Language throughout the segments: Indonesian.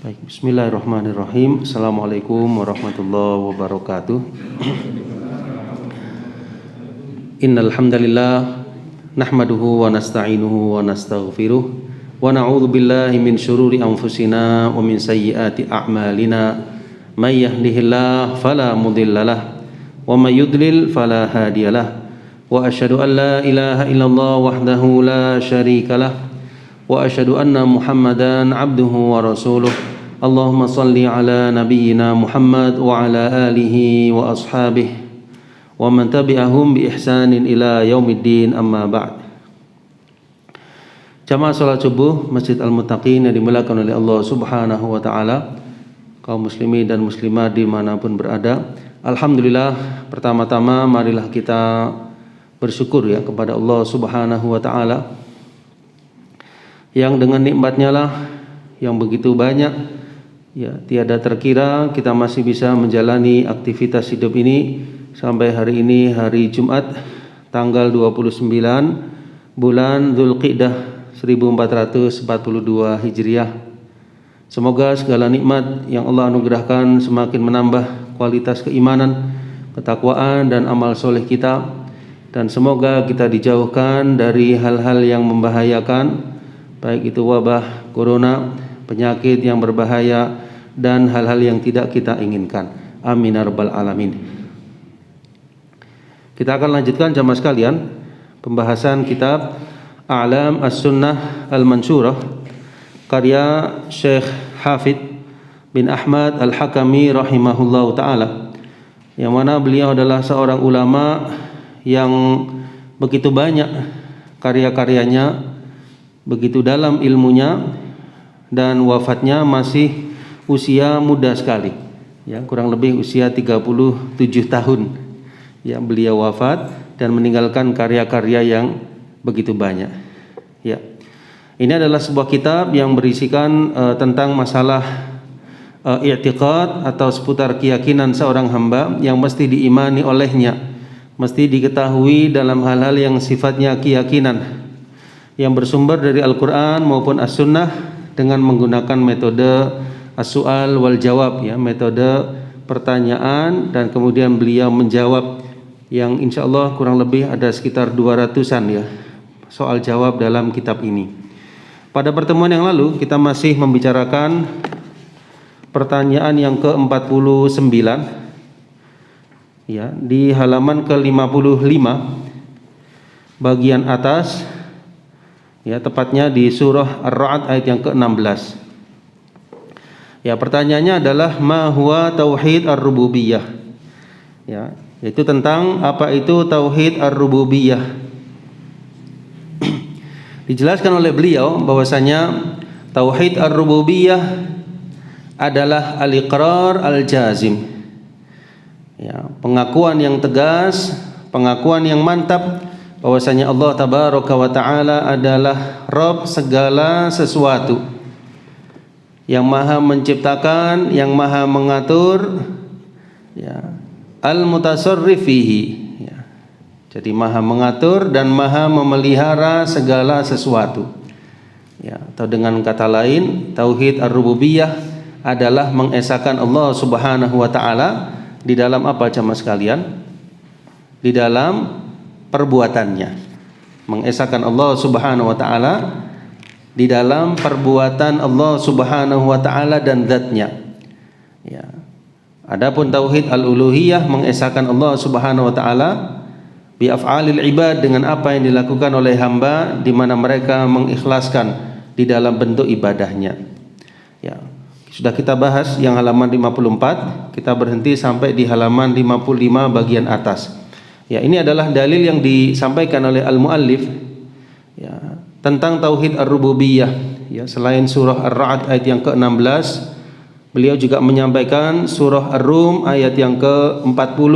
Baik, bismillahirrahmanirrahim. Assalamualaikum warahmatullahi wabarakatuh. Innal hamdalillah nahmaduhu wa nasta'inuhu wa nastaghfiruh wa na'udzu billahi min syururi anfusina wa min sayyiati a'malina. May yahdihillahu fala mudhillalah wa may yudlil fala hadiyalah. Wa asyhadu an la ilaha illallah wahdahu la syarikalah wa asyhadu anna Muhammadan abduhu wa rasuluh. Allahumma salli ala nabiyyina Muhammad wa ala alihi wa ashabihi wa man tabi'ahum bi ihsanin ila yaumiddin, amma ba'd. Jamaah salat subuh Masjid Al-Muttaqin yang dimuliakan oleh Allah Subhanahu wa taala, kaum muslimin dan muslimat dimanapun berada. Alhamdulillah, pertama-tama marilah kita bersyukur ya kepada Allah Subhanahu wa taala yang dengan nikmatnya lah yang begitu banyak ya, tiada terkira kita masih bisa menjalani aktivitas hidup ini sampai hari ini, hari Jumat tanggal 29 bulan Dzulqa'dah 1442 Hijriah. Semoga segala nikmat yang Allah anugerahkan semakin menambah kualitas keimanan, ketakwaan dan amal soleh kita, dan semoga kita dijauhkan dari hal-hal yang membahayakan, baik itu wabah corona, penyakit yang berbahaya, dan hal-hal yang tidak kita inginkan. Amin ya rabbal alamin. Kita akan lanjutkan jamaah sekalian pembahasan kitab A'lam As-Sunnah Al-Mansyurah karya Syekh Hafidz bin Ahmad Al-Hakami rahimahullahu taala, yang mana beliau adalah seorang ulama yang begitu banyak karya-karyanya, begitu dalam ilmunya, dan wafatnya masih usia muda sekali ya, kurang lebih usia 37 tahun ya beliau wafat dan meninggalkan karya-karya yang begitu banyak ya. Ini adalah sebuah kitab yang berisikan tentang masalah i'tiqad atau seputar keyakinan seorang hamba yang mesti diimani olehnya, mesti diketahui dalam hal-hal yang sifatnya keyakinan, yang bersumber dari Al-Quran maupun As-Sunnah dengan menggunakan metode as-su'al wal jawab ya, metode pertanyaan dan kemudian beliau menjawab, yang insya Allah kurang lebih ada sekitar 200-an ya soal jawab dalam kitab ini. Pada pertemuan yang lalu kita masih membicarakan pertanyaan yang ke-49 ya, di halaman ke-55 bagian atas ya, tepatnya di surah Ar-Ra'd ayat yang ke-16. Ya, pertanyaannya adalah ma huwa tauhid ar-rububiyah. Ya, yaitu tentang apa itu tauhid ar-rububiyah. Dijelaskan oleh beliau bahwasanya tauhid ar-rububiyah adalah al-iqrar al-jazim. Ya, pengakuan yang tegas, pengakuan yang mantap bahwasanya Allah tabaraka wa taala adalah Rabb segala sesuatu, yang maha menciptakan, yang maha mengatur ya, al-mutasarrif fihi ya. Jadi maha mengatur dan maha memelihara segala sesuatu ya. Atau dengan kata lain, tauhid ar-rububiyah adalah mengesahkan Allah Subhanahu wa taala di dalam apa jamaah sekalian? Di dalam perbuatannya. Mengesahkan Allah Subhanahu wa taala di dalam perbuatan Allah Subhanahu wa taala dan zatnya ya. Adapun tauhid al-uluhiyah mengesahkan Allah Subhanahu wa taala bi af'alil ibad, dengan apa yang dilakukan oleh hamba di mana mereka mengikhlaskan di dalam bentuk ibadahnya ya. Sudah kita bahas yang halaman 54, kita berhenti sampai di halaman 55 bagian atas ya. Ini adalah dalil yang disampaikan oleh al-muallif ya tentang tauhid ar-rububiyah ya. Selain surah Ar-Ra'd ayat yang ke-16, beliau juga menyampaikan surah Ar-Rum ayat yang ke-40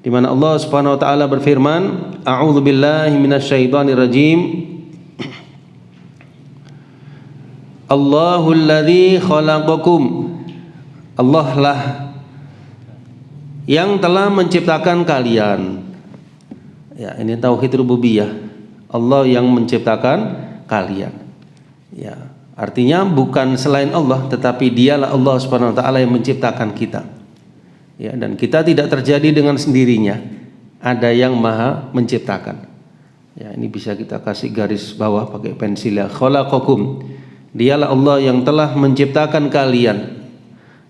di mana Allah Subhanahu wa taala berfirman, a'udzu billahi minasyaitonir rajim, Allahul ladzi khalaqakum, Allah lah yang telah menciptakan kalian ya. Ini tauhid rububiyah, Allah yang menciptakan kalian ya. Artinya bukan selain Allah, tetapi dialah Allah Subhanahu wa taala yang menciptakan kita. Ya, dan kita tidak terjadi dengan sendirinya. Ada yang Maha menciptakan. Ya, ini bisa kita kasih garis bawah pakai pensil ya. Khalaqakum. Dialah Allah yang telah menciptakan kalian.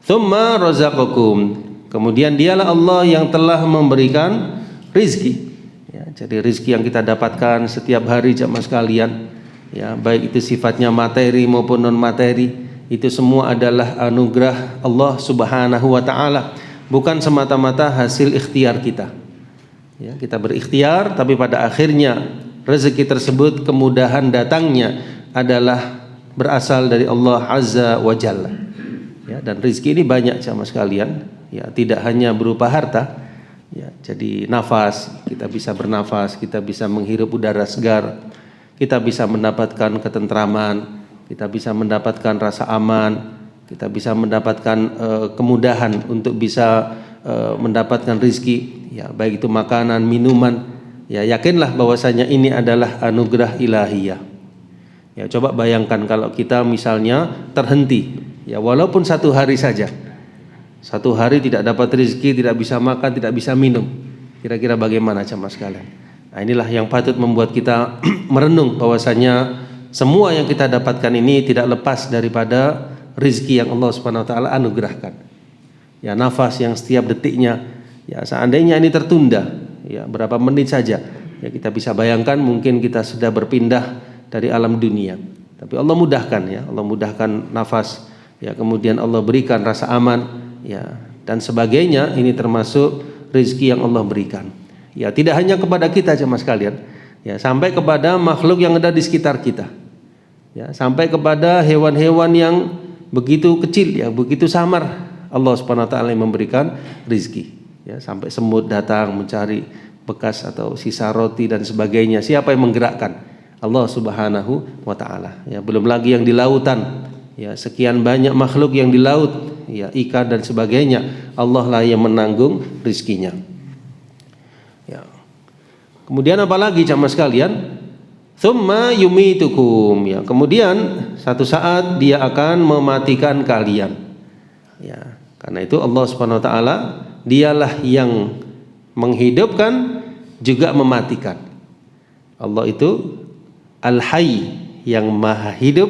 Tsumma razaqakum. Kemudian dialah Allah yang telah memberikan rizki. Ya, jadi rizki yang kita dapatkan setiap hari jamaah sekalian, ya, baik itu sifatnya materi maupun non materi, itu semua adalah anugerah Allah Subhanahu wa taala, bukan semata-mata hasil ikhtiar kita. Ya, kita berikhtiar, tapi pada akhirnya rezeki tersebut, kemudahan datangnya adalah berasal dari Allah Azza wa Jalla. Ya, dan rezeki ini banyak jamaah sekalian, ya, tidak hanya berupa harta. Ya, jadi nafas, kita bisa bernafas, kita bisa menghirup udara segar, kita bisa mendapatkan ketentraman, kita bisa mendapatkan rasa aman, kita bisa mendapatkan kemudahan untuk bisa mendapatkan rizki, ya, baik itu makanan, minuman. Ya, yakinlah bahwasanya ini adalah anugerah ilahiyah. Ya, coba bayangkan kalau kita misalnya terhenti, ya, walaupun satu hari saja. Satu hari tidak dapat rezeki, tidak bisa makan, tidak bisa minum. Kira-kira bagaimana jamaah sekalian? Nah, inilah yang patut membuat kita merenung bahwasanya semua yang kita dapatkan ini tidak lepas daripada rezeki yang Allah Subhanahu wa taala anugerahkan. Ya, nafas yang setiap detiknya, ya, seandainya ini tertunda, ya, berapa menit saja, ya, kita bisa bayangkan mungkin kita sudah berpindah dari alam dunia. Tapi Allah mudahkan, ya, Allah mudahkan nafas, ya, kemudian Allah berikan rasa aman, ya, dan sebagainya. Ini termasuk rezeki yang Allah berikan. Ya, tidak hanya kepada kita jemaah sekalian, ya, sampai kepada makhluk yang ada di sekitar kita. Ya, sampai kepada hewan-hewan yang begitu kecil, ya, begitu samar, Allah Subhanahu wa taala yang memberikan rezeki. Ya, sampai semut datang mencari bekas atau sisa roti dan sebagainya. Siapa yang menggerakkan? Allah Subhanahu wa taala. Ya, belum lagi yang di lautan. Ya, sekian banyak makhluk yang di laut, ya, ikan dan sebagainya, Allah lah yang menanggung rizkinya. Ya. Kemudian apalagi jamaah sekalian? Tsumma yumitukum, ya, kemudian satu saat dia akan mematikan kalian. Ya, karena itu Allah Subhanahu wa taala dialah yang menghidupkan juga mematikan. Allah itu Al-Hayy yang maha hidup.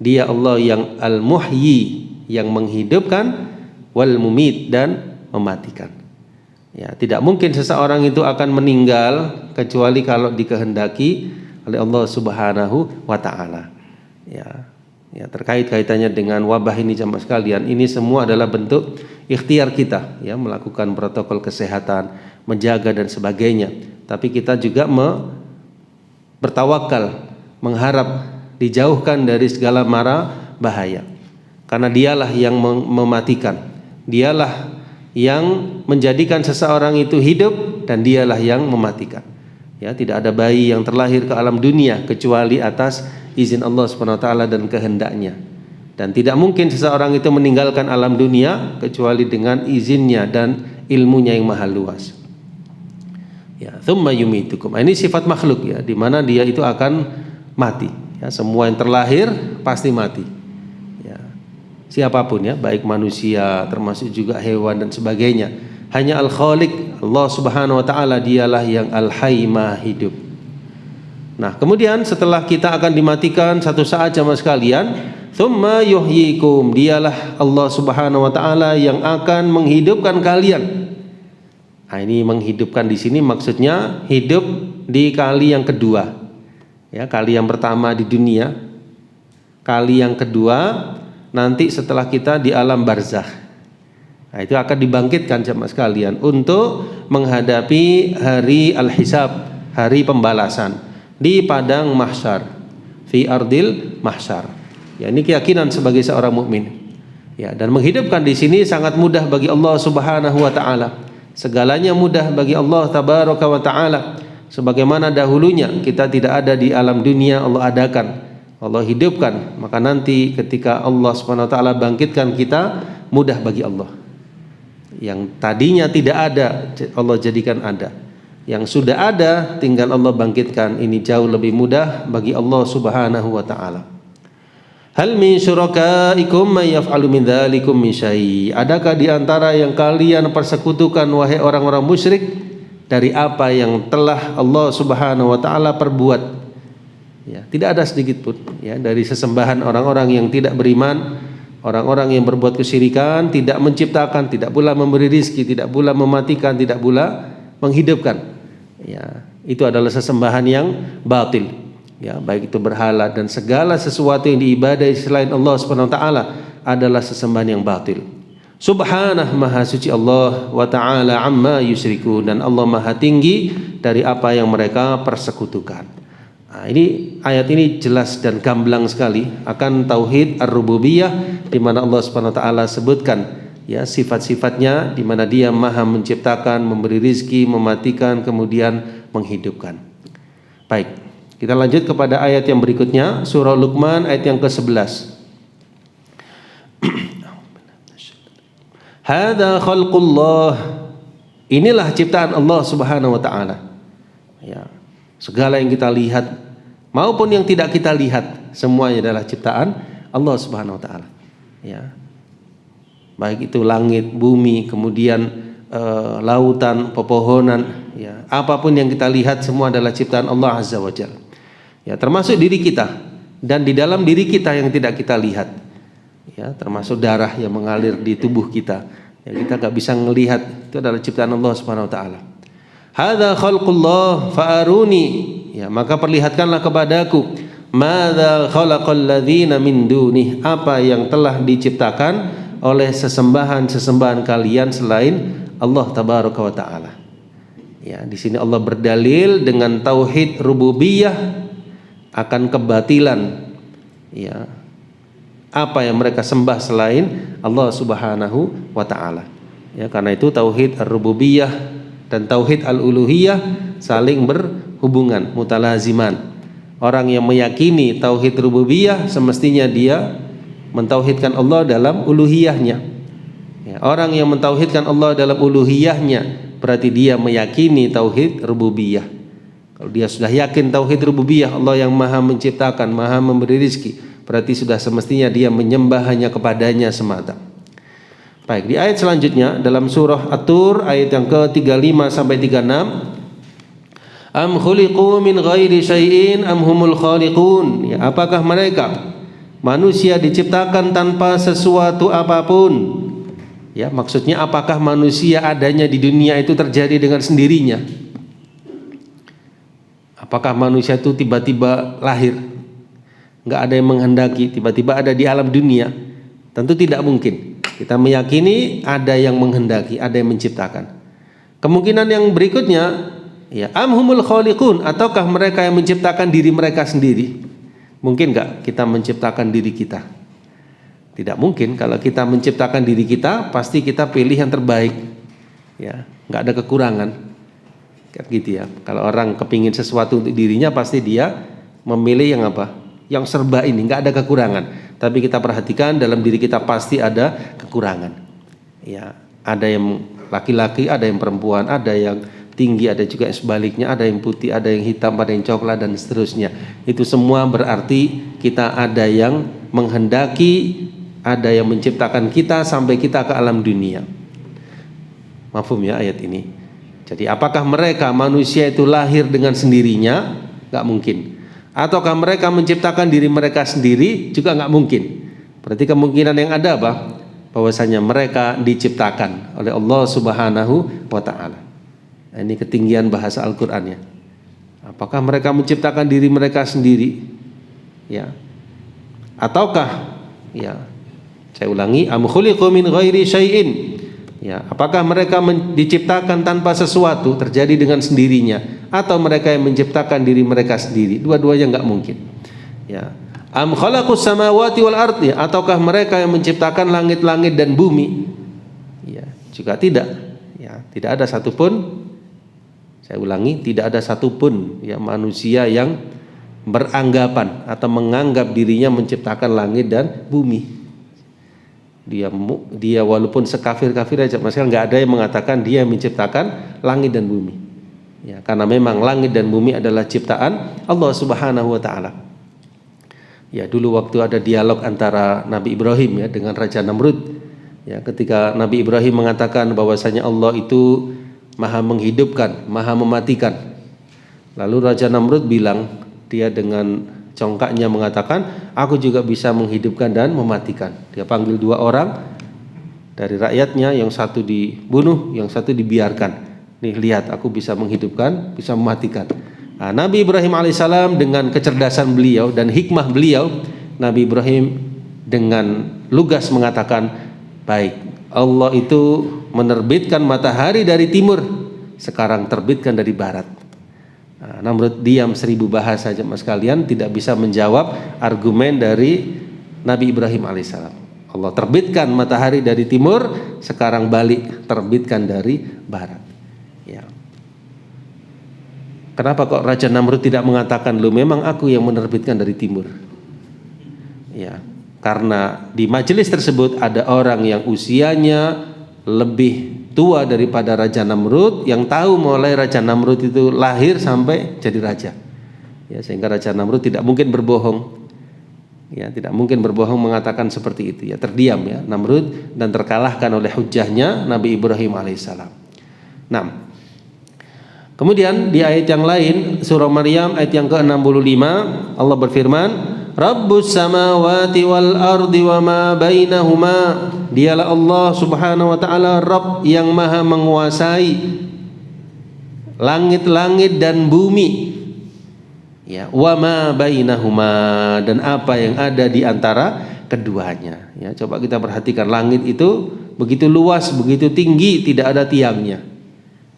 Dia Allah yang Al-Muhyi yang menghidupkan, wal mumit dan mematikan. Ya, tidak mungkin seseorang itu akan meninggal kecuali kalau dikehendaki oleh Allah Subhanahu wa taala. Ya, ya, terkait kaitannya dengan wabah ini jamaah sekalian, ini semua adalah bentuk ikhtiar kita, ya, melakukan protokol kesehatan, menjaga dan sebagainya. Tapi kita juga bertawakal, mengharap dijauhkan dari segala mara bahaya. Karena dialah yang mematikan, dialah yang menjadikan seseorang itu hidup, dan dialah yang mematikan. Ya, tidak ada bayi yang terlahir ke alam dunia kecuali atas izin Allah Subhanahu wa taala dan kehendaknya. Dan tidak mungkin seseorang itu meninggalkan alam dunia kecuali dengan izinnya dan ilmunya yang maha luas. Ya, tsumma yumitukum. Ini sifat makhluk, ya, di mana dia itu akan mati. Ya, semua yang terlahir pasti mati. Ya, siapapun, ya, baik manusia termasuk juga hewan dan sebagainya. Hanya Al-Khaliq, Allah Subhanahu wa taala, dialah yang Al-Hayy maha hidup. Nah, kemudian setelah kita akan dimatikan satu saat jamaah sekalian, tsumma yuhyikum, dialah Allah Subhanahu wa taala yang akan menghidupkan kalian. Nah, ini menghidupkan di sini maksudnya hidup di kali yang kedua. Ya, kali yang pertama di dunia, kali yang kedua nanti setelah kita di alam barzakh. Nah, itu akan dibangkitkan jemaah sekalian untuk menghadapi hari al-hisab, hari pembalasan di padang mahsyar, fi ardil mahsyar. Ya, ini keyakinan sebagai seorang mukmin. Ya, dan menghidupkan di sini sangat mudah bagi Allah Subhanahu wa taala. Segalanya mudah bagi Allah tabaraka wa taala. Sebagaimana dahulunya kita tidak ada di alam dunia, Allah adakan, Allah hidupkan. Maka nanti ketika Allah Subhanahu wa taala bangkitkan kita, mudah bagi Allah. Yang tadinya tidak ada, Allah jadikan ada. Yang sudah ada, tinggal Allah bangkitkan. Ini jauh lebih mudah bagi Allah Subhanahu wa taala. Hal min syurakaikum may yaf'alu min dzalikum min syai'. Adakah di antara yang kalian persekutukan wahai orang-orang musyrik dari apa yang telah Allah Subhanahu wa taala perbuat? Ya, tidak ada sedikit pun ya dari sesembahan orang-orang yang tidak beriman, orang-orang yang berbuat kesyirikan, tidak menciptakan, tidak pula memberi rizki, tidak pula mematikan, tidak pula menghidupkan. Ya, itu adalah sesembahan yang batil. Ya, baik itu berhala dan segala sesuatu yang diibadahi selain Allah Subhanahu wa taala adalah sesembahan yang batil. Subhanahu, maha suci Allah, wa ta'ala amma yusyrikun, dan Allah maha tinggi dari apa yang mereka persekutukan. Nah, ini ayat ini jelas dan gamblang sekali akan tauhid ar-rububiyah, di mana Allah Subhanahu wa taala sebutkan ya sifat-sifatnya, di mana Dia maha menciptakan, memberi rizki, mematikan, kemudian menghidupkan. Baik, kita lanjut kepada ayat yang berikutnya, surah Luqman ayat yang ke-11. Hadza khalqullah. Inilah ciptaan Allah Subhanahu wa taala. Ya. Segala yang kita lihat maupun yang tidak kita lihat, semuanya adalah ciptaan Allah Subhanahu wa taala. Ya. Baik itu langit, bumi, kemudian lautan, pepohonan, ya. Apapun yang kita lihat semua adalah ciptaan Allah Azza wa Jalla. Ya, termasuk diri kita dan di dalam diri kita yang tidak kita lihat. Ya, termasuk darah yang mengalir di tubuh kita. Ya, kita enggak bisa melihat, itu adalah ciptaan Allah Subhanahu wa taala. Hadza khalqullah fa'aruni. Ya, maka perlihatkanlah kepadaku madza khalaqal ladzina min dunih, apa yang telah diciptakan oleh sesembahan-sesembahan kalian selain Allah tabaraka wa taala. Ya, di sini Allah berdalil dengan tauhid rububiyah akan kebatilan ya apa yang mereka sembah selain Allah Subhanahu wa taala. Ya, karena itu tauhid ar-rububiyah dan tauhid al-uluhiyah saling berhubungan, mutalaziman. Orang yang meyakini tauhid rububiyah semestinya dia mentauhidkan Allah dalam uluhiyahnya. Ya, orang yang mentauhidkan Allah dalam uluhiyahnya berarti dia meyakini tauhid rububiyah. Kalau dia sudah yakin tauhid rububiyah, Allah yang maha menciptakan, maha memberi rizki, berarti sudah semestinya dia menyembah hanya kepadanya semata. Baik, di ayat selanjutnya dalam surah At-Tur ayat yang ke-35 sampai 36, am khuliqu min ghairi syai'in am humul khaliqun. Ya, apakah mereka manusia diciptakan tanpa sesuatu apapun? Ya, maksudnya apakah manusia adanya di dunia itu terjadi dengan sendirinya? Apakah manusia itu tiba-tiba lahir, nggak ada yang menghendaki, tiba-tiba ada di alam dunia? Tentu tidak mungkin. Kita meyakini ada yang menghendaki, ada yang menciptakan. Kemungkinan yang berikutnya, ya, amhumul khaliqun, ataukah mereka yang menciptakan diri mereka sendiri? Mungkin nggak kita menciptakan diri kita? Tidak mungkin. Kalau kita menciptakan diri kita, pasti kita pilih yang terbaik. Ya, nggak ada kekurangan. Gitu ya. Kalau orang kepingin sesuatu untuk dirinya, pasti dia memilih yang apa? Yang serba ini, nggak ada kekurangan. Tapi kita perhatikan dalam diri kita pasti ada kekurangan. Ya, ada yang laki-laki, ada yang perempuan, ada yang tinggi, ada juga sebaliknya, ada yang putih, ada yang hitam, ada yang coklat dan seterusnya. Itu semua berarti kita ada yang menghendaki, ada yang menciptakan kita sampai kita ke alam dunia. Mafhum ya ayat ini? Jadi apakah mereka manusia itu lahir dengan sendirinya? Nggak mungkin. Ataukah mereka menciptakan diri mereka sendiri? Juga nggak mungkin. Berarti kemungkinan yang ada apa? Bahwasanya mereka diciptakan oleh Allah Subhanahu wa taala. Nah, ini ketinggian bahasa Al-Qur'an ya. Apakah mereka menciptakan diri mereka sendiri? Ya. Ataukah ya, saya ulangi, am khuliqu min ghairi syai'in. Ya, apakah mereka diciptakan tanpa sesuatu, terjadi dengan sendirinya, atau mereka yang menciptakan diri mereka sendiri? Dua-duanya enggak mungkin. Ya. Am khalaqus samawati wal ardi, ataukah mereka yang menciptakan langit-langit dan bumi? Ya, juga tidak. Ya, tidak ada satupun, saya ulangi, tidak ada satupun ya manusia yang beranggapan atau menganggap dirinya menciptakan langit dan bumi. Dia walaupun sekafir-kafir aja, maksudnya nggak ada yang mengatakan dia menciptakan langit dan bumi. Ya, karena memang langit dan bumi adalah ciptaan Allah Subhanahu wa taala. Ya, dulu waktu ada dialog antara Nabi Ibrahim ya dengan Raja Namrud. Ya, ketika Nabi Ibrahim mengatakan bahwasanya Allah itu Maha menghidupkan, Maha mematikan. Lalu Raja Namrud bilang, dia dengan congkaknya mengatakan, aku juga bisa menghidupkan dan mematikan. Dia panggil 2 orang dari rakyatnya, yang satu dibunuh, yang satu dibiarkan. Nih lihat, aku bisa menghidupkan, bisa mematikan. Nah, Nabi Ibrahim alaihissalam dengan kecerdasan beliau dan hikmah beliau, Nabi Ibrahim dengan lugas mengatakan, baik, Allah itu menerbitkan matahari dari timur, sekarang terbitkan dari barat. Nah, Namrud diam 1000 bahasa jemaah sekalian, tidak bisa menjawab argumen dari Nabi Ibrahim alaihissalam. Allah terbitkan matahari dari timur, sekarang balik terbitkan dari barat. Ya. Kenapa kok Raja Namrud tidak mengatakan, lu memang aku yang menerbitkan dari timur? Ya, karena di majelis tersebut ada orang yang usianya lebih tua daripada Raja Namrud, yang tahu mulai Raja Namrud itu lahir sampai jadi raja. Ya, sehingga Raja Namrud tidak mungkin berbohong. Ya, tidak mungkin berbohong mengatakan seperti itu. Ya, terdiam ya Namrud dan terkalahkan oleh hujahnya Nabi Ibrahim alaihissalam. Nah, kemudian di ayat yang lain, surah Maryam ayat yang ke-65, Allah berfirman, Rabbus samawati wal ardi wa ma bainahuma. Dialah Allah subhanahu wa ta'ala Rabb yang maha menguasai langit-langit dan bumi. Ya, wa ma bainahuma, dan apa yang ada di antara keduanya. Ya, coba kita perhatikan, langit itu begitu luas, begitu tinggi, tidak ada tiangnya.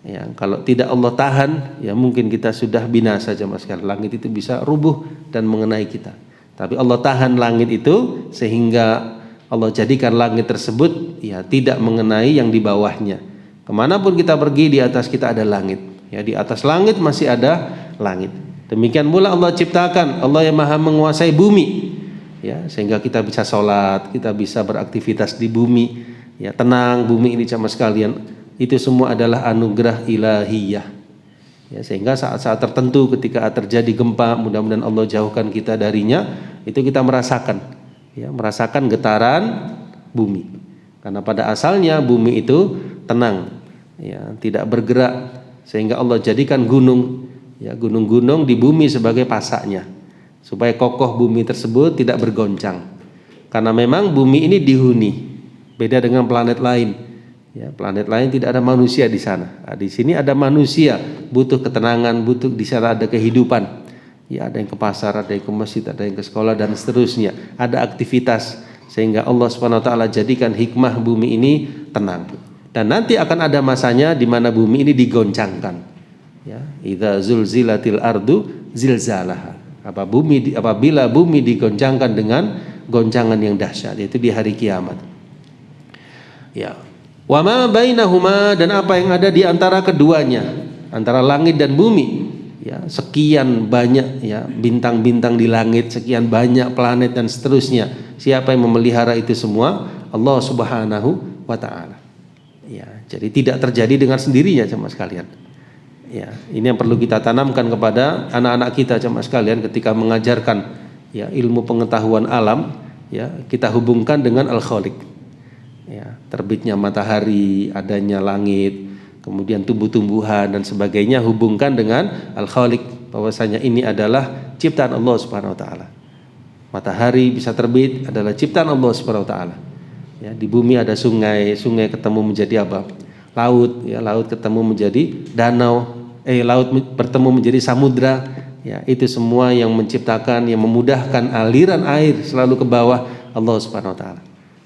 Ya, kalau tidak Allah tahan, ya mungkin kita sudah binasa jemaah sekalian. Langit itu bisa rubuh dan mengenai kita. Tapi Allah tahan langit itu sehingga Allah jadikan langit tersebut ya tidak mengenai yang di bawahnya. Kemanapun kita pergi, di atas kita ada langit. Ya, di atas langit masih ada langit. Demikian pula Allah ciptakan, Allah yang maha menguasai bumi. Ya, sehingga kita bisa sholat, kita bisa beraktivitas di bumi. Ya, tenang bumi ini jemaah sekalian. Itu semua adalah anugerah ilahiyah. Ya, sehingga saat-saat tertentu ketika terjadi gempa, mudah-mudahan Allah jauhkan kita darinya, itu kita merasakan, ya, merasakan getaran bumi. Karena pada asalnya bumi itu tenang, ya, tidak bergerak, sehingga Allah jadikan gunung, ya, gunung-gunung di bumi sebagai pasaknya, supaya kokoh bumi tersebut tidak bergoncang. Karena memang bumi ini dihuni, beda dengan planet lain. Ya, planet lain tidak ada manusia di sana. Nah, di sini ada manusia, butuh ketenangan, butuh di sana ada kehidupan. Ya, ada yang ke pasar, ada yang ke masjid, ada yang ke sekolah dan seterusnya. Ada aktivitas sehingga Allah Subhanahu wa taala jadikan hikmah bumi ini tenang. Dan nanti akan ada masanya di mana bumi ini digoncangkan. Ya, idza zulzilatil ardu zilzalaha. Apabila bumi digoncangkan dengan goncangan yang dahsyat, yaitu di hari kiamat. Ya. Wa ma bainahuma, dan apa yang ada di antara keduanya, antara langit dan bumi. Ya, sekian banyak ya bintang-bintang di langit, sekian banyak planet dan seterusnya. Siapa yang memelihara itu semua? Allah Subhanahu wa taala. Ya, jadi tidak terjadi dengan sendirinya jemaah sekalian. Ya, ini yang perlu kita tanamkan kepada anak-anak kita jemaah sekalian ketika mengajarkan ya ilmu pengetahuan alam, ya, kita hubungkan dengan Al-Khaliq. Ya, terbitnya matahari, adanya langit, kemudian tumbuh-tumbuhan dan sebagainya, hubungkan dengan Al-Khaliq, bahwasanya ini adalah ciptaan Allah Subhanahu wa taala. Matahari bisa terbit adalah ciptaan Allah Subhanahu wa taala. Ya, di bumi ada sungai, sungai ketemu menjadi apa? Laut, ya, laut ketemu menjadi danau, laut bertemu menjadi samudra. Ya, itu semua yang menciptakan, yang memudahkan aliran air selalu ke bawah Allah Subhanahu wa taala.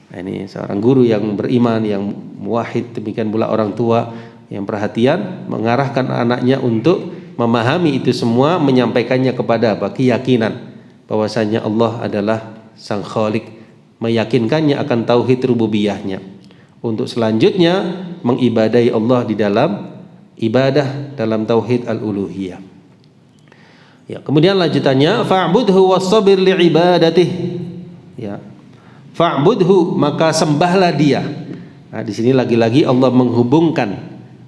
Nah, ini seorang guru yang beriman, yang muwahhid, demikian pula orang tua yang perhatian mengarahkan anaknya untuk memahami itu semua, menyampaikannya kepada apa? Keyakinan bahwasanya Allah adalah Sang Khaliq, meyakinkannya akan tauhid rububiyahnya. Untuk selanjutnya mengibadahi Allah di dalam ibadah, dalam tauhid al-uluhiyah. Ya, kemudian lanjutannya fa'budhu wastabir li'ibadatih. Ya. Fa'budhu, maka sembahlah dia. Nah, di sini lagi-lagi Allah menghubungkan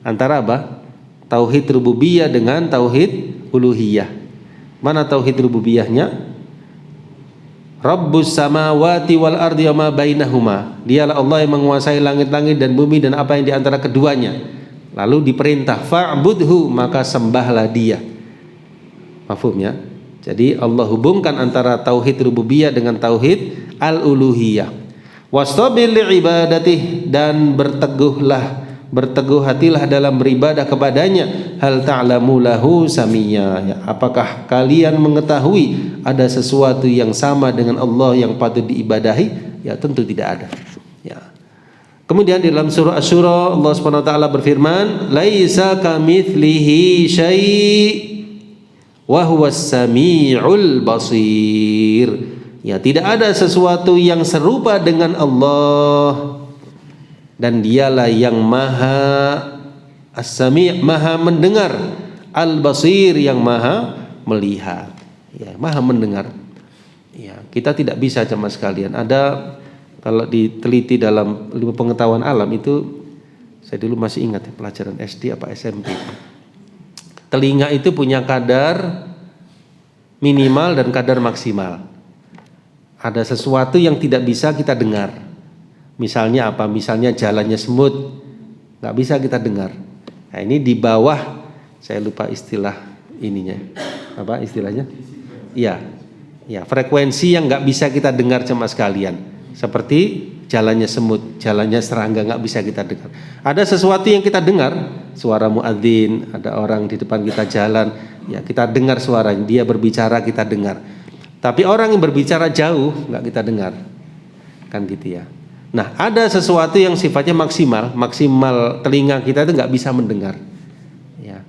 antara apa? Tauhid rububiyah dengan tauhid uluhiyah. Mana tauhid rububiyahnya? Rabbus samawati wal ardi wa ma bainahuma. Dialah Allah yang menguasai langit-langit dan bumi dan apa yang di antara keduanya. Lalu diperintah fa'budhu, maka sembahlah Dia. Mafhum ya? Jadi Allah hubungkan antara tauhid rububiyah dengan tauhid al-uluhiyah. Wastabir li'ibadatih, dan berteguh hatilah dalam beribadah kepadanya. Hal ta'lamu lahu samiyya, ya, apakah kalian mengetahui ada sesuatu yang sama dengan Allah yang patut diibadahi? Ya, tentu tidak ada. Ya. Kemudian di dalam surah Asy-Syura Allah Subhanahu wa taala berfirman, laisa kamitslihi syai' wa huwas samiul basir. Ya, tidak ada sesuatu yang serupa dengan Allah, dan Dialah yang Maha As-Sami', Maha mendengar, Al-Basir, yang Maha melihat. Ya, Maha mendengar. Ya, kita tidak bisa sama sekalian. Ada, kalau diteliti dalam ilmu pengetahuan alam itu, saya dulu masih ingat ya, pelajaran SD apa SMP. Telinga itu punya kadar minimal dan kadar maksimal. Ada sesuatu yang tidak bisa kita dengar. Misalnya apa? Misalnya jalannya semut, nggak bisa kita dengar. Nah, ini di bawah, saya lupa istilah ininya. Apa istilahnya? Iya, ya, frekuensi yang nggak bisa kita dengar sama sekalian. Seperti jalannya semut, jalannya serangga, nggak bisa kita dengar. Ada sesuatu yang kita dengar, suara muadzin, ada orang di depan kita jalan, ya kita dengar suaranya, dia berbicara kita dengar. Tapi orang yang berbicara jauh nggak kita dengar, kan gitu ya. Nah, ada sesuatu yang sifatnya maksimal telinga kita itu nggak bisa mendengar, ya,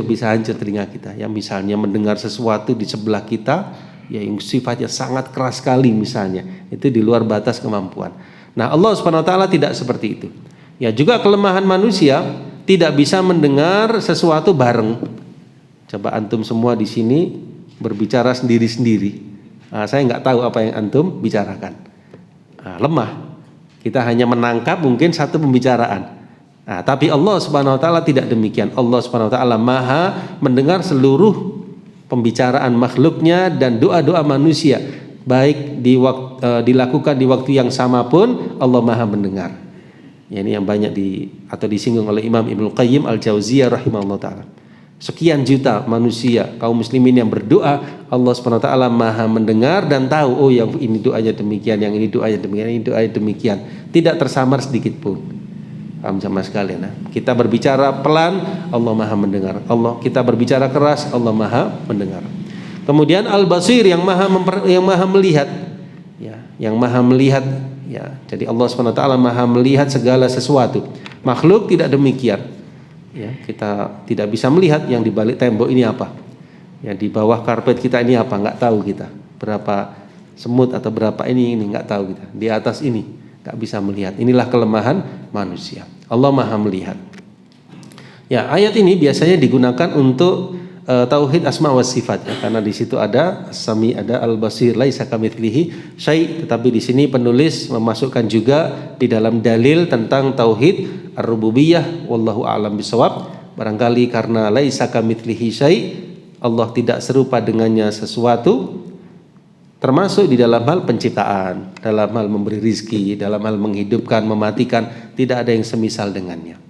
bisa hancur telinga kita. Ya, misalnya mendengar sesuatu di sebelah kita, ya yang sifatnya sangat keras sekali misalnya, itu di luar batas kemampuan. Nah, Allah Subhanahu wa taala tidak seperti itu. Ya, juga kelemahan manusia tidak bisa mendengar sesuatu bareng. Coba antum semua di sini berbicara sendiri-sendiri. Nah, saya nggak tahu apa yang antum bicarakan. Nah, lemah. Kita hanya menangkap mungkin satu pembicaraan. Nah, tapi Allah Subhanahu wa taala tidak demikian. Allah Subhanahu wa taala Maha mendengar seluruh pembicaraan makhluknya dan doa-doa manusia, baik dilakukan di waktu yang sama pun Allah Maha mendengar. Ya, ini yang banyak disinggung oleh Imam Ibnu Qayyim Al-Jauziyah rahimahullah taala. Sekian juta manusia kaum muslimin yang berdoa, Allah Subhanahu wa taala Maha mendengar dan tahu, oh yang ini doanya demikian, yang ini doanya demikian, ini doanya demikian. Tidak tersamar sedikit pun. Paham sama sekalian. Nah, kita berbicara pelan, Allah Maha mendengar. Kita berbicara keras, Allah Maha mendengar. Kemudian Al-Basir, yang maha melihat. Ya, yang Maha melihat, ya. Jadi Allah Subhanahu wa taala Maha melihat segala sesuatu. Makhluk tidak demikian. Ya, kita tidak bisa melihat yang di balik tembok ini apa, yang di bawah karpet kita ini apa, nggak tahu kita berapa semut atau berapa ini nggak tahu kita, di atas ini nggak bisa melihat. Inilah kelemahan manusia. Allah Maha melihat. Ya, ayat ini biasanya digunakan untuk tauhid asma wa sifat, ya, karena di situ ada Sami, ada Al-Basir, laisa kamitslihi syai'. Tetapi di sini penulis memasukkan juga di dalam dalil tentang tauhid ar-rububiyah, wallahu a'lam bishawab. Barangkali karena laisa kamitslihi syai', Allah tidak serupa dengannya sesuatu, termasuk di dalam hal penciptaan, dalam hal memberi rizki, dalam hal menghidupkan, mematikan, tidak ada yang semisal dengannya.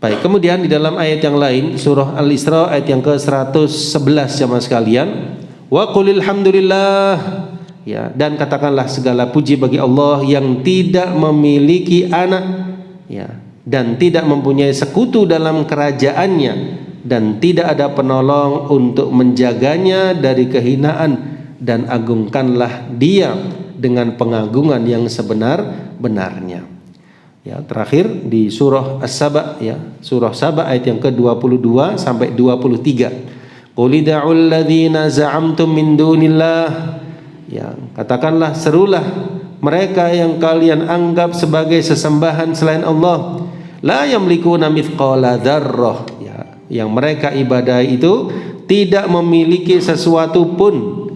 Baik, kemudian di dalam ayat yang lain, surah Al-Isra ayat yang ke-111 jamaah sekalian, wa qulil hamdulillah, ya, dan katakanlah segala puji bagi Allah yang tidak memiliki anak, ya, dan tidak mempunyai sekutu dalam kerajaannya, dan tidak ada penolong untuk menjaganya dari kehinaan, dan agungkanlah Dia dengan pengagungan yang sebenar-benarnya. Ya, terakhir di surah As-Saba, ya, surah Saba ayat yang ke-22 sampai 23. Qul id'ul ladzina za'amtum min dunillah. Ya, katakanlah, serulah mereka yang kalian anggap sebagai sesembahan selain Allah. La yamlikuna mithqala dzarrah. Ya, yang mereka ibadahi itu tidak memiliki sesuatu pun,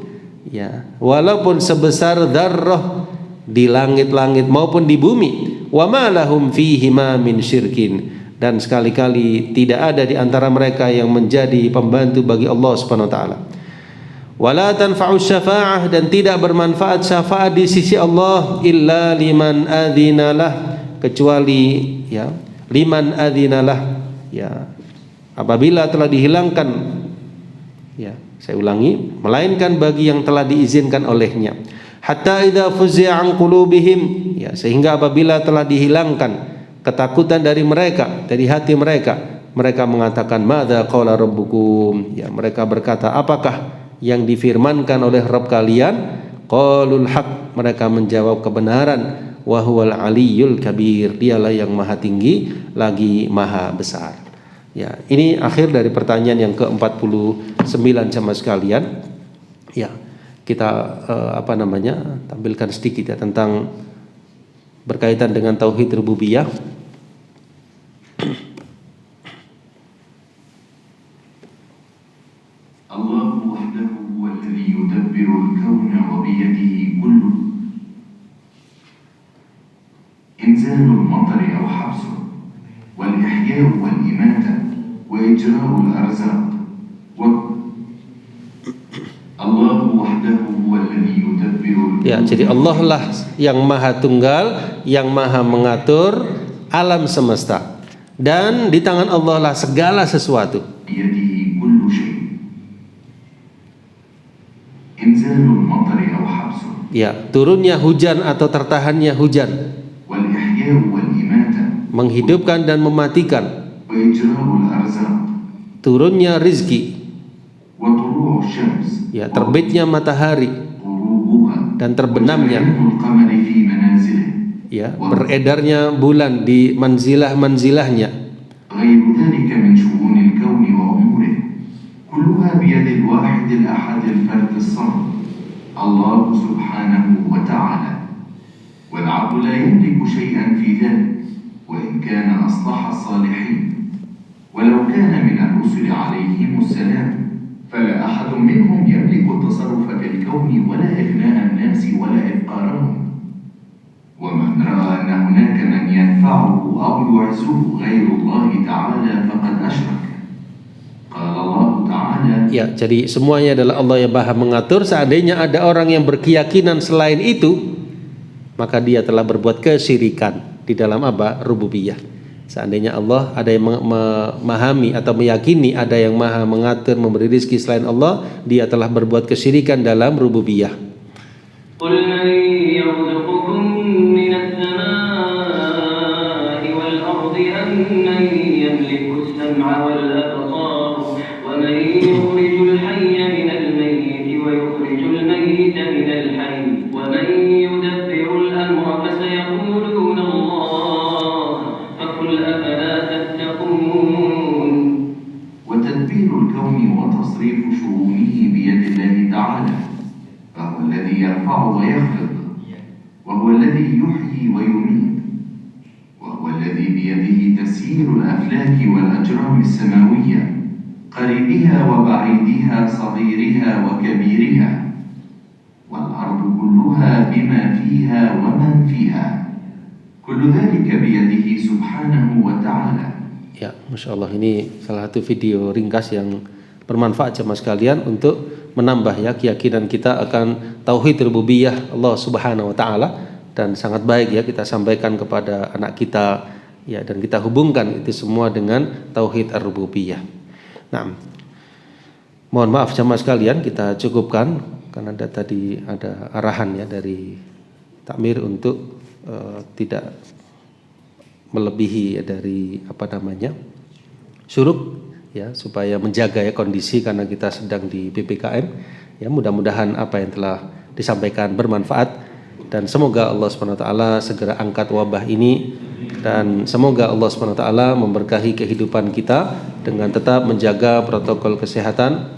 ya, walaupun sebesar dzarrah di langit-langit maupun di bumi. Wa ma lahum fihi ma min syirkin, dan sekali-kali tidak ada di antara mereka yang menjadi pembantu bagi Allah Subhanahu wa taala. Wala tanfa'u syafa'ah, dan tidak bermanfaat syafaat di sisi Allah illa liman adzinalah, kecuali ya liman adzinalah, ya apabila telah dihilangkan, ya saya ulangi, melainkan bagi yang telah diizinkan olehnya. Hatta idza fuzzi'a an qulubihim, ya sehingga apabila telah dihilangkan ketakutan dari mereka, dari hati mereka, mereka mengatakan madza qala rabbukum, ya mereka berkata apakah yang difirmankan oleh Rabb kalian? Qalul haq, mereka menjawab kebenaran. Wa huwal aliyyul kabir, dialah yang maha tinggi lagi maha besar. Ya, ini akhir dari pertanyaan yang ke-49 sama sekalian. Ya, kita tampilkan sedikit ya tentang berkaitan dengan tauhid rububiyah. Allah wahdahu huwallazi yudabbirul kauna wa biyadihi kullu inzalul matari aw habsuh wal ihya'u wal imatah wa ijra'ul arzaq wa Allah wahdahu huwallazi yudabbirul. Ya, jadi Allah lah yang maha tunggal, yang maha mengatur alam semesta, dan di tangan Allah lah segala sesuatu. Biyadihi kullu syai' inzalul matari aw habsuh. Ya, turunnya hujan atau tertahannya hujan, menghidupkan dan mematikan, turunnya rizki, ya terbitnya matahari dan terbenamnya, ya beredarnya bulan di manzilah-manzilahnya. Allah subhanahu wa ta'ala والعبد لا يملك شيئا في ذلك وإن كان أصلح الصالحين ولو كان من الرسل عليهم السلام فلا أحد منهم يملك التصرف في الكون ولا إغناء الناس ولا إفقارهم ومن رأى أن هناك من ينفعه أو يعزه غير الله تعالى فقد أشرك. قال الله تعالى. Ya, jadi semuanya adalah Allah yang maha mengatur. Seandainya ada orang yang berkeyakinan selain itu, maka dia telah berbuat kesyirikan di dalam apa? Rububiyah. Seandainya Allah ada yang memahami atau meyakini ada yang maha mengatur memberi rezeki selain Allah, dia telah berbuat kesyirikan dalam rububiyah. Qul man yarzuqukum minas samaa'i wal ardi amman yamliku as-sam'a wal absar wa man yukhrijul hayya minal mayyiti wa yukhrijul mayyita minal hayy wa man yudabbiru al-amra fasayaquluna Allah faqul afala tattaqun. Wa tadbirul kauni wa tasrifu shu'unihi biyadillahi ta'ala فهو الذي يرفع ويخفض وهو الذي يحيي ويميت وهو الذي بيده تسيير الأفلاك والأجرام السماوية قريبها وبعيدها صغيرها وكبيرها والأرض كلها بما فيها ومن فيها كل ذلك بيده سبحانه وتعالى. Ya, Masya Allah, ini salah satu video ringkas yang bermanfaat jemaah sekalian untuk menambah ya keyakinan kita akan tauhid rububiyah Allah Subhanahu wa taala, dan sangat baik ya kita sampaikan kepada anak kita ya, dan kita hubungkan itu semua dengan tauhid ar-rububiyah. Nah, mohon maaf jemaah sekalian, kita cukupkan karena tadi ada arahan ya dari takmir untuk tidak melebihi ya, dari syuruk ya, supaya menjaga ya kondisi karena kita sedang di PPKM ya. Mudah-mudahan apa yang telah disampaikan bermanfaat, dan semoga Allah SWT segera angkat wabah ini, dan semoga Allah SWT memberkahi kehidupan kita dengan tetap menjaga protokol kesehatan,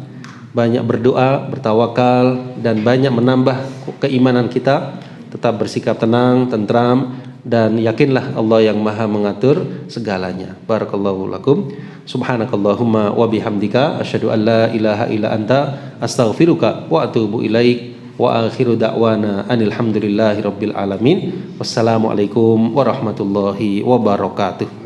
banyak berdoa, bertawakal, dan banyak menambah keimanan kita, tetap bersikap tenang, tentram, dan yakinlah Allah yang maha mengatur segalanya. Barakallahu lakum. Subhanakallahumma wa bihamdika asyhadu an la ilaha illa anta astaghfiruka wa atubu ilaik. Wa akhiru da'wana anil hamdulillahi rabbil alamin. Wassalamualaikum warahmatullahi wabarakatuh.